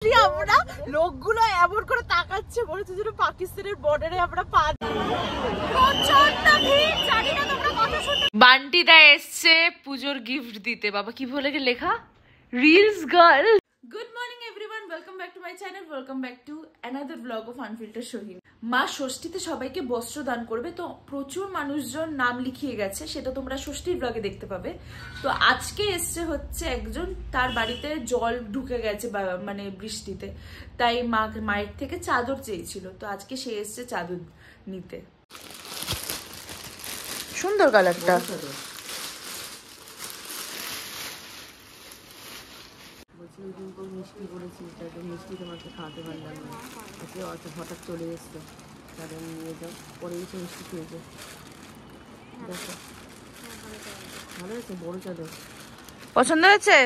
আমরা লোকগুলো এমন করে তাকাচ্ছে মনে হচ্ছে যেন পাকিস্তানের বর্ডারে আমরা পা বান্টিদা এসছে পুজোর গিফট দিতে। বাবা কি বলে লেখা, reels girl. Good morning everyone, welcome back to my channel, welcome back to another blog of unfilter Sohini. মা ষষ্ঠীতে সবাইকে বস্ত্র দান করবে, তো প্রচুর মানুষজন নাম লিখিয়ে গেছে, সেটা তোমরা ষষ্ঠীর ব্লগে দেখতে পাবে। তো আজকে এসছে হচ্ছে একজন, তার বাড়িতে জল ঢুকে গেছে মানে বৃষ্টিতে, তাই মায়ের থেকে চাদর চেয়েছিল, তো আজকে সে এসছে চাদর নিতে। সুন্দর কালারটা। মিষ্টি করেছি, মিষ্টি তোমাকে খাওয়াতে পারলাম না, হঠাৎ চলে এসছে, কারণ নিয়ে যাও, পরে এসে মিষ্টি খেয়েছে। দেখো ভালো হয়েছে, বড় চাদর পছন্দ হয়েছে।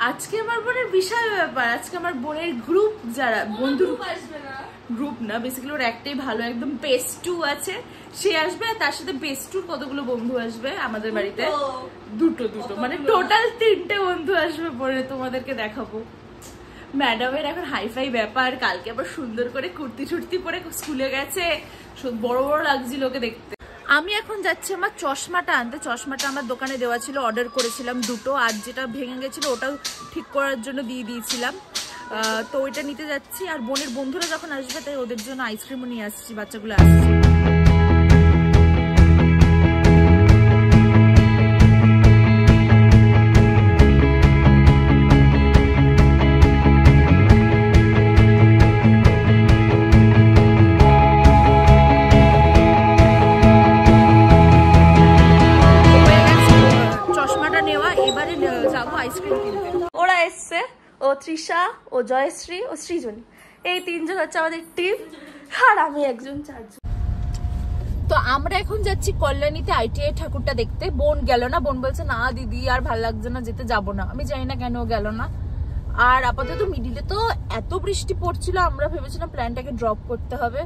আজকে আমার বোনের বিশাল ব্যাপার, আজকে আমার বোনের গ্রুপ, যারা বন্ধু গ্রুপ না, বেসিক্যালি ওর একটাই ভালো একদম পেস্টু আছে, সে আসবে, আর তার সাথে পেস্টুর কতগুলো বন্ধু আসবে আমাদের বাড়িতে, দুটো মানে টোটাল 3টে বন্ধু আসবে পরে, তোমাদেরকে দেখাবো। ম্যাডামের এখন হাইফাই ব্যাপার, কালকে আবার সুন্দর করে কুর্তি ছুর্তি পরে স্কুলে গেছে, বড় বড় লাগছিল ওকে দেখতে। আমি এখন যাচ্ছি আমার চশমাটা আনতে, চশমাটা আমার দোকানে দেওয়া ছিল, অর্ডার করেছিলাম দুটো, আর যেটা ভেঙে গেছিল ওটাও ঠিক করার জন্য দিয়ে দিয়েছিলাম, তো ওইটা নিতে যাচ্ছি। আর বোনের বন্ধুরা যখন আসবে তাই ওদের জন্য আইসক্রিমও নিয়ে আসছি, বাচ্চাগুলো আসছে। ওরা এসছে, ও তৃষা, ও জয়শ্রী, ও সৃজনী, এই 3জন হচ্ছে আমাদের টিম, আর আমি একজন, 4জন। তো আমরা এখন যাচ্ছি কল্যাণীতে ITI ঠাকুরটা দেখতে। বোন গেল না, বোন বলছে না দিদি আর ভালো লাগছে না, যেতে যাব না। আমি জানি না কেন গেল না। আর আপাতত মিডিলে তো এত বৃষ্টি পড়ছিল, আমরা ভেবেছিলাম প্ল্যানটাকে ড্রপ করতে হবে,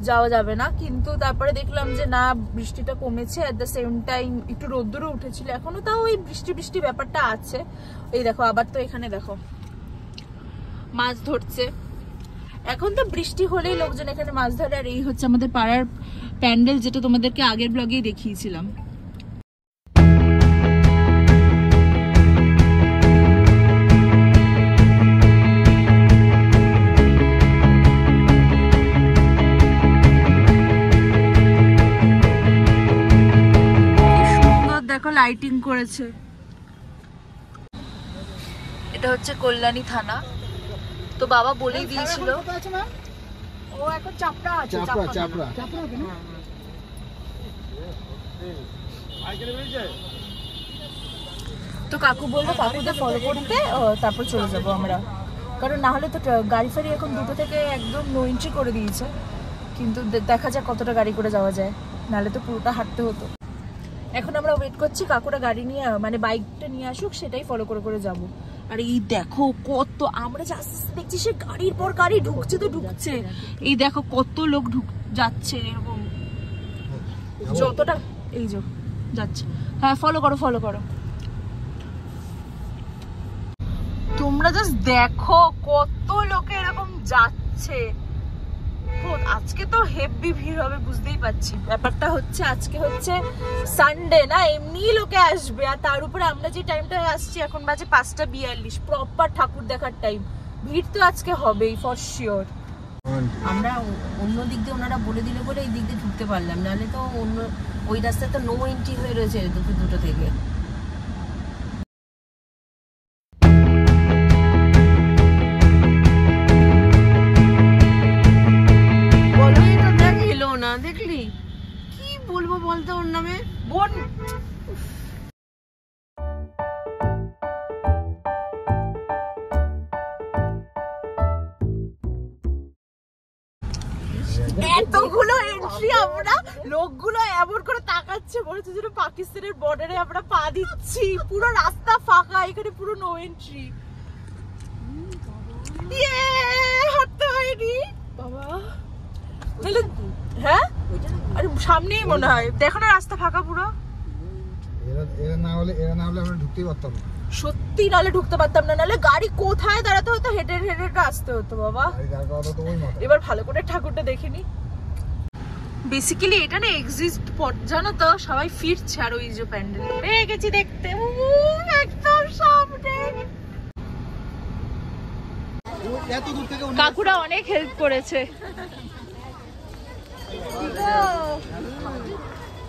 যাওয়া যাবে না, কিন্তু তারপরে দেখলাম যে না, বৃষ্টিটা কমেছে, এট দ্য সেম টাইম একটু রোদ্দুরও উঠেছিল, এখনো তাও ওই বৃষ্টি ব্যাপারটা আছে। এই দেখো আবার, তো এখানে দেখো মাছ ধরছে, এখন তো বৃষ্টি হলেই লোকজন এখানে মাছ ধরে। আর এই হচ্ছে আমাদের পাড়ার প্যান্ডেল, যেটা তোমাদেরকে আগের ব্লগেই দেখিয়েছিলাম। দেখো লাইটিং করেছে। এটা হচ্ছে কল্যাণী থানা। তো বাবা বলেই দিয়েছিল, ও এখন চাপড়া আছে, চাপড়া। তো কাকু বললো কাকুদের ফলো করতে, তারপর চলে যাবো আমরা, কারণ না হলে তো গাড়ি ফাড়ি এখন 2টো থেকে একদম নো এন্ট্রি করে দিয়েছে, কিন্তু দেখা যাক কতটা গাড়ি করে যাওয়া যায়, নাহলে তো পুরোটা হাঁটতে হতো। এখন আমরা ওয়েট করছি কাকুরা গাড়ি নিয়ে, মানে বাইকটা নিয়ে আসুক, সেটাই ফলো করে যাব। আর এই দেখো কত, আমরা দেখছি সে গাড়ির পর গাড়ি ঢুকছে তো ঢুকছে, এই দেখো কত লোক যাচ্ছে এরকম, যতটা এই যে যাচ্ছে। হ্যাঁ ফলো করো, তোমরা জাস্ট দেখো কত লোক এরকম যাচ্ছে। আজকে তো হেভি ভিড় হবে, বুঝতেই পারছি। ব্যাপারটা হচ্ছে আজকে হচ্ছে সানডে না, এমনি লোকে আসবে, আর তার উপরে আমরা যে টাইমটায় আসছি এখন বাজে 5:42, প্রপার ঠাকুর দেখার টাইম, ভিড় তো আজকে হবেই ফর শিওর। আমরা অন্য দিক দিয়ে ওনারা বলে দিলে বলে এই দিক দিয়ে ঢুকতে পারলাম, নাহলে তো অন্য ওই রাস্তায় তো নো এন্ট্রি হয়ে রয়েছে দুটো থেকে। দেখলি কি বলবো বলতো ওর নামে, বোন এতগুলো এন্ট্রি, আমরা লোকগুলো এমন করে তাকাচ্ছে মনে হচ্ছে যেন পাকিস্তানের বর্ডারে আমরা পা দিচ্ছি, পুরো রাস্তা ফাঁকা, এখানে পুরো নো এন্ট্রি। হাঁটতে হয়নি বাবা, হ্যাঁ আরে সামনেই মনে হয়, দেখো না রাস্তা ফাঁকা পুরো। এরা না হলে আমরা ঢুকতেই পারতাম না। সত্যি সত্যি নালে ঢুকতে পারতাম না, নালে গাড়ি কোথায় দাঁড়াতে হতো, হেঁটে হেঁটে আসতে হতো বাবা। এবার ভালো করে ঠাকুরটা দেখিনি। বেসিক্যালি এটা না এক্সিস্ট জানো তো, সবাই ফিরছে। আর ওই যে প্যান্ডেল পেয়ে গেছি দেখতে, একদম সামনে। কাকুরা অনেক হেল্প করেছে।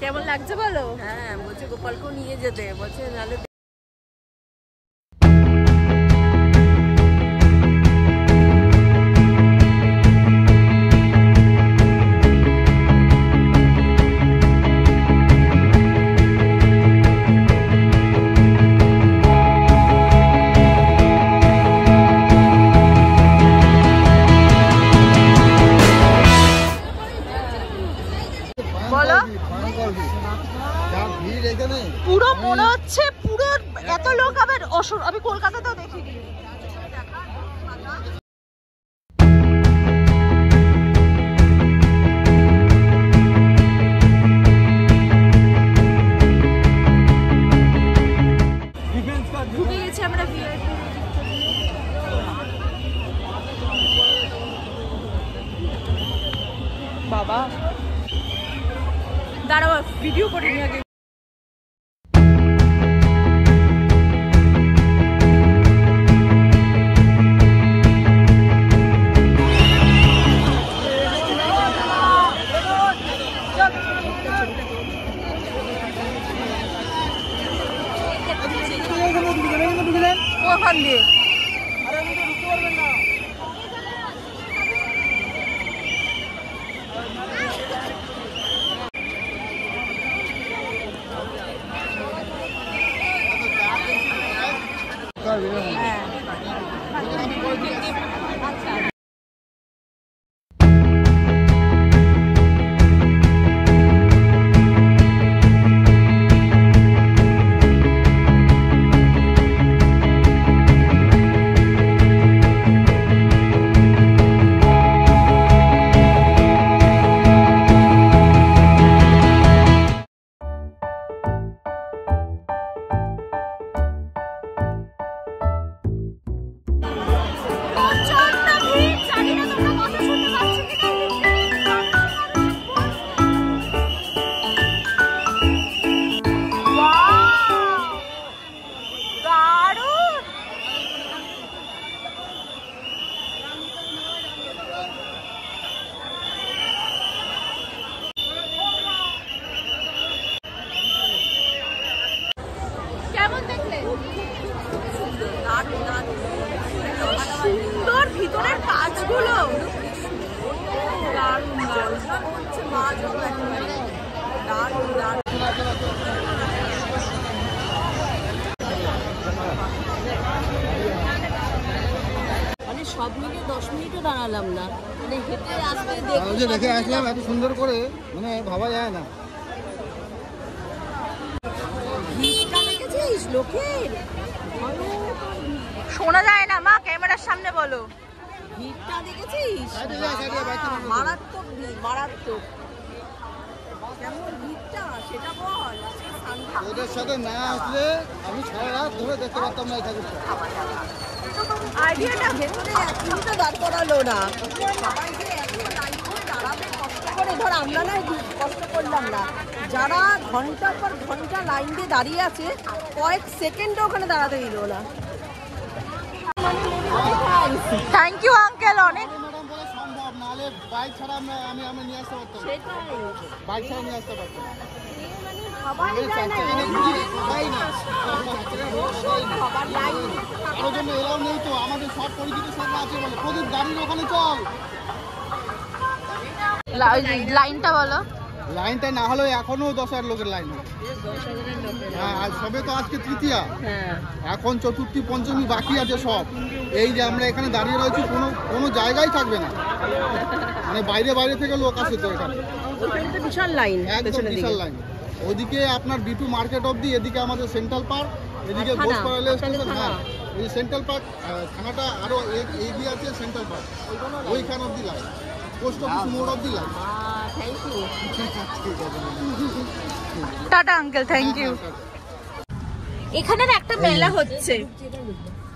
কেমন লাগছে বলো? হ্যাঁ, বলছে গোপালকেও নিয়ে যেতে, বলছে নালে পুরো মনে হচ্ছে পুরো এত লোক আবার আমি কলকাতাতেও দেখিনি। ঢুকে গেছি আমরা বাবা। দাঁড়াও ভিডিও করে নিয়ে আগে। ওখান দিয়ে সুন্দর ভিতরের কাজগুলো মানে সব মিলে 10 মিনিটও দাঁড়ালাম না, মানে হেঁটে আসতে দেখে আসলাম, এত সুন্দর করে মানে ভাবা যায় না। ভিড়টা দেখেছিস লোকের, শোনা যায় না মা, ক্যামেরার সামনে বলো। ভিড়টা দেখেছিস? মারাত্মক ভিড়, মারাত্মক। কেমন ভিড়টা সেটা বল। ওদের সাথে না আসলে আমি সারা রাত ধরে দেখতে পারতাম না এই ঠাকুরটা। আইডিয়াটা ভেতরে এক মিনিটও দাঁড় করালো না, সবাই যে এত লাইন করে দাঁড়াবে কষ্ট করে। ধর আমরা না কষ্ট করলাম না, যারা ঘন্টার পর ঘন্টা লাইন দিয়ে দাঁড়িয়ে আছে কয়েক সেকেন্ডও ওখানে দাঁড়াতে দিল না। থ্যাংক ইউ আঙ্কেল, অনেক। ম্যাডাম বলে সম্ভব, নাহলে বাইক ছাড়া আমি নিয়ে আসতে পারতাম, বাইক ছাড়া নিয়ে আসতে পারতাম। কারোর জন্য এলাও নেই তো, আমাদের সব পরিচিত সব আছে বলে প্রদীপ গাড়ির ওখানে চল। লাইনটা বলো। লাইনটা না হলেও এখনো 10,000 লোকের লাইন। হ্যাঁ, আর সবে তো আজকে তৃতীয়া, এখন চতুর্থী পঞ্চমী বাকি আছে সব। এই যে আমরা এখানে দাঁড়িয়ে রয়েছি, কোনো জায়গায় থাকবে না, মানে বাইরে বাইরে থেকে লোক আসে তো এখানে। বিশাল লাইন, একদম বিশাল লাইন। ওইদিকে আপনার বিটু মার্কেট অবধি, এদিকে আমাদের সেন্ট্রাল পার্ক, এদিকে ঘোষপাড়া রেল স্টেশন। হ্যাঁ, এই সেন্ট্রাল পার্ক থানাটা আরো এগিয়ে আছে, সেন্ট্রাল পার্ক ওইখান অবধি লাইন, পোস্ট অফিস মোড় অবধি line. Tata uncle, thank you. এখানে না একটা মেলা হচ্ছে,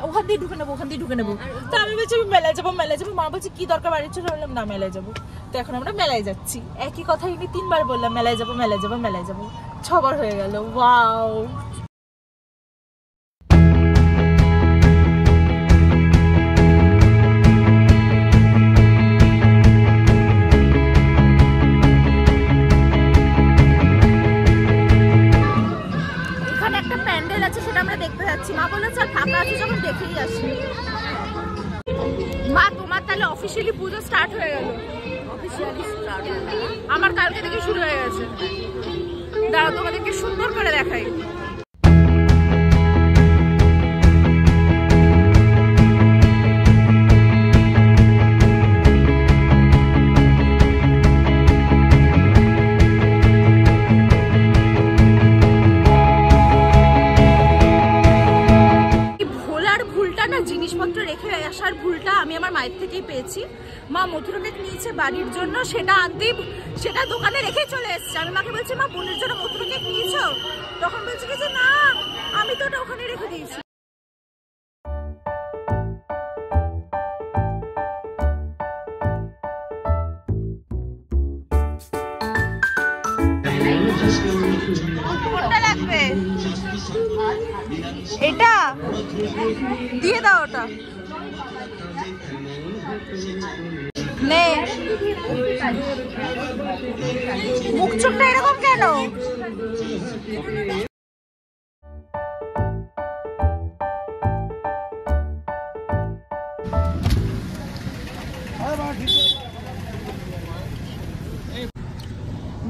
ওখান দিয়ে ঢুকে নেবো। তো আমি বলছি আমি মেলায় যাবো। মা বলছে কি দরকার বাড়ির ছোট, বললাম না মেলায় যাবো। তো এখন আমরা মেলায় যাচ্ছি। একই কথা ইনি 3 বার বললাম মেলায় যাবো। 6 বার হয়ে গেল। ওয়াও, এখানে একটা প্যান্ডেল আছে, সেটা আমরা দেখতে যাচ্ছি। মা বললো চল ফাঁকা আছে যখন দেখেই আসি। মা তোমার তাহলে অফিসিয়ালি পুজো স্টার্ট হয়ে গেল? অফিসিয়ালি স্টার্ট আমার কালকে থেকে শুরু হয়ে গেছে। দাঁড়াও তোমাদেরকে সুন্দর করে দেখাই। জিনিসপত্র রেখে আসার ভুলটা আমি আমার মায়ের থেকেই পেয়েছি। মা মথুরা কেক নিয়েছে বাড়ির জন্য, সেটা দোকানে রেখে চলে এসেছে। আমি মাকে বলছি মা বোনের জন্য মথুরা কেক নিয়েছো? তখন বলছে কি যে না আমি তো ওটা ওখানে রেখে দিয়েছি। কোনটা লাগবে? এটা দিয়ে দাও, ওটা নে। মুখ চোখটা এরকম কেন?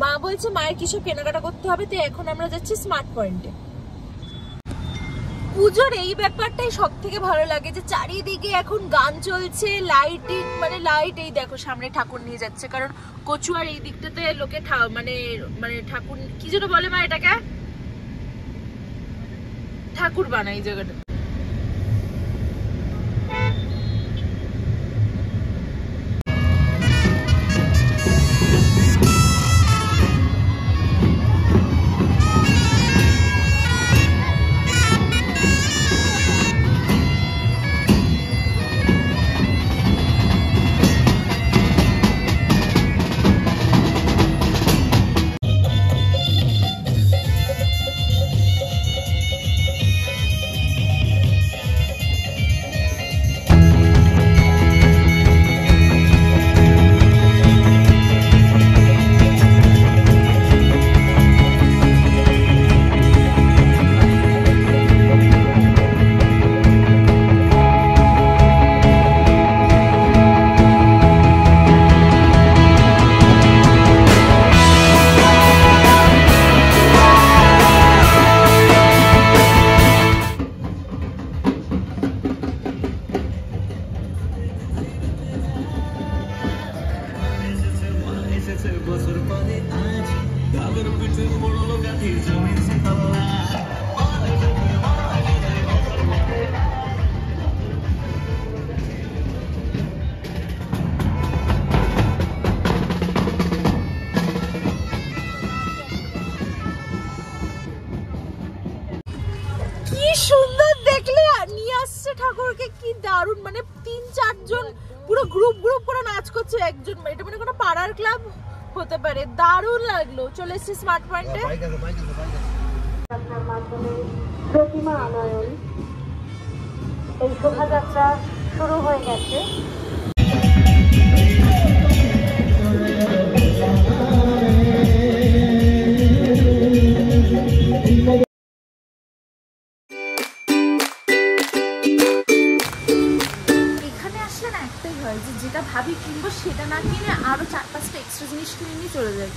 মা বলছে মায়ের কিছু কেনাকাটা করতে হবে, তো এখন আমরা যাচ্ছি স্মার্ট পয়েন্টে। পুজোর এই ব্যাপারটাই সব থেকে ভালো লাগে যে চারিদিকে এখন গান চলছে, লাইটিং, মানে লাইট। এই দেখো সামনে ঠাকুর নিয়ে যাচ্ছে, কারণ কচুয়ার এই দিকটাতে লোকে মানে ঠাকুর কি যেন বলে মা, এটাকে ঠাকুর বানায় এই জায়গাটা। সুন্দর দেখলে নিয়ে আসছে ঠাকুরকে, কি দারুণ। মানে 3-4 জন পুরো গ্রুপ করে নাচ করছে একজন। এটা মানে কোনো পাড়ার ক্লাব হতে পারে। দারুণ লাগলো। চলে এসেছি স্মার্ট পয়েন্টে। প্রতিমা আনয়ন এই শোভাযাত্রা শুরু হয়ে গেছে। যেটা ভাবি কিনবো সেটা না কিনে আরো 4-5টা এক্সট্রা জিনিস কিনে নিয়ে চলে যাই।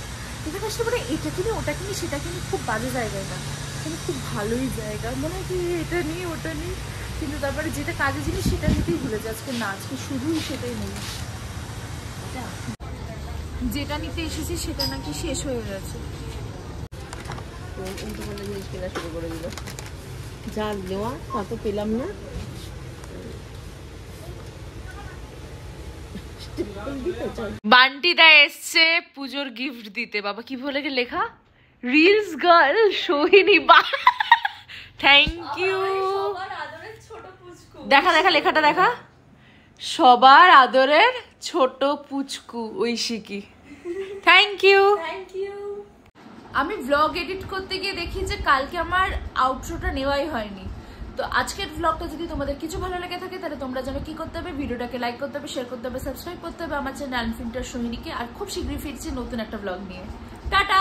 এখানে আসলে পরে এটা কিনে ওটা কিনে সেটা কিনে, খুব বাজে জায়গা এটা, কিন্তু খুব ভালোই জায়গা। মনে হয় কি এটা নিই ওটা নিই, কিন্তু তারপরে যেটা কাজের জিনিস সেটা নিতেই ভুলে যায়। আজকে না, আজকে শুধুই সেটাই নেই। যেটা নিতে এসেছি সেটা নাকি শেষ হয়ে গেছে। জিনিস কেনা শুরু করে দিল, যা নেওয়া তা তো পেলাম না। বান্টি দা এসছে পুজোর গিফট দিতে। বাবা কি বলে লেখা? Reels girl Sohini. Thank you. দেখা দেখা লেখাটা দেখা, সবার আদরের ছোট পুচকু ঐশিকি। Thank you. আমি ব্লগ এডিট করতে গিয়ে দেখি যে কালকে আমার আউটরোটা নেওয়াই হয়নি। তো আজকের ব্লগটা যদি তোমাদের কিছু ভালো লেগে থাকে তাহলে তোমরা জানো কি করতে হবে, ভিডিওটাকে লাইক করতে হবে, শেয়ার করতে হবে, সাবস্ক্রাইব করতে হবে আমার চ্যানেল আনফিল্টার সোহিনীকে। আর খুব শীঘ্রই ফিরছি নতুন একটা ব্লগ নিয়ে। টাটা।